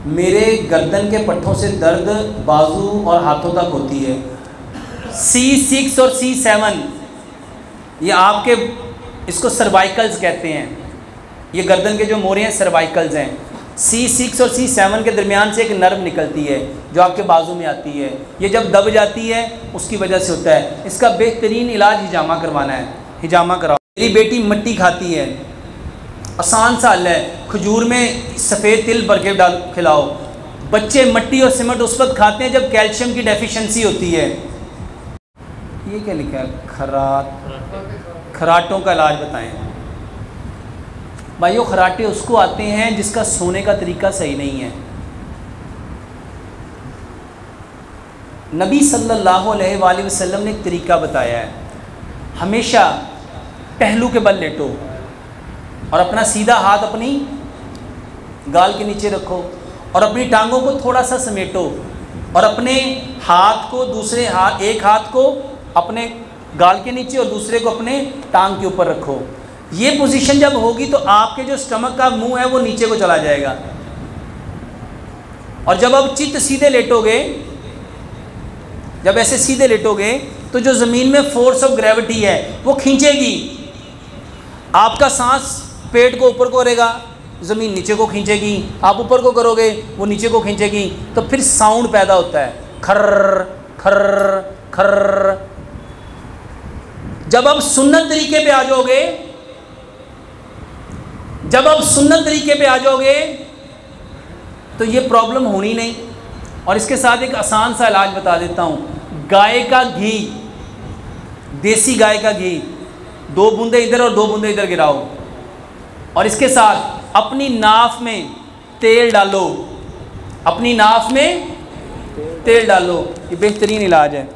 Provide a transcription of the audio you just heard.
मेरे गर्दन के पट्ठों से दर्द बाजू और हाथों तक होती है। C6 और C7 ये आपके, इसको सर्वाइकल्स कहते हैं। ये गर्दन के जो मोरे हैं सर्वाइकल्स हैं। C6 और C7 के दरमियान से एक नर्व निकलती है जो आपके बाजू में आती है। ये जब दब जाती है उसकी वजह से होता है। इसका बेहतरीन इलाज हिजामा करवाना है। हिजामा कराओ। मेरी बेटी मिट्टी खाती है, आसान सा हल है, खजूर में सफ़ेद तिल भर के डाल खिलाओ। बच्चे मिट्टी और सीमेंट उस वक्त खाते हैं जब कैल्शियम की डेफिशिएंसी होती है। ये क्या लिखा है? खराटों का इलाज बताएं। भाइयों, खराटे उसको आते हैं जिसका सोने का तरीका सही नहीं है। नबी सल्लल्लाहु अलैहि वसल्लम ने एक तरीका बताया है। हमेशा पहलू के बल लेटो और अपना सीधा हाथ अपनी गाल के नीचे रखो और अपनी टांगों को थोड़ा सा समेटो और अपने हाथ को दूसरे हाथ, एक हाथ को अपने गाल के नीचे और दूसरे को अपने टांग के ऊपर रखो। ये पोजीशन जब होगी तो आपके जो स्टमक का मुंह है वो नीचे को चला जाएगा। और जब आप चित्त सीधे लेटोगे, जब ऐसे सीधे लेटोगे तो जो ज़मीन में फोर्स ऑफ ग्रेविटी है वो खींचेगी। आपका सांस पेट को ऊपर करेगा, ज़मीन नीचे को खींचेगी। आप ऊपर को करोगे, वो नीचे को खींचेगी। तो फिर साउंड पैदा होता है, खर्र खर्र खर्र। जब आप सुन्नत तरीके पे आ जाओगे, जब आप सुन्नत तरीके पे आ जाओगे तो ये प्रॉब्लम होनी नहीं। और इसके साथ एक आसान सा इलाज बता देता हूँ। गाय का घी, देसी गाय का घी 2 बूंदे इधर और 2 बूंदे इधर गिराओ और इसके साथ अपनी नाफ में तेल डालो। अपनी नाफ में तेल डालो। ये बेहतरीन इलाज है।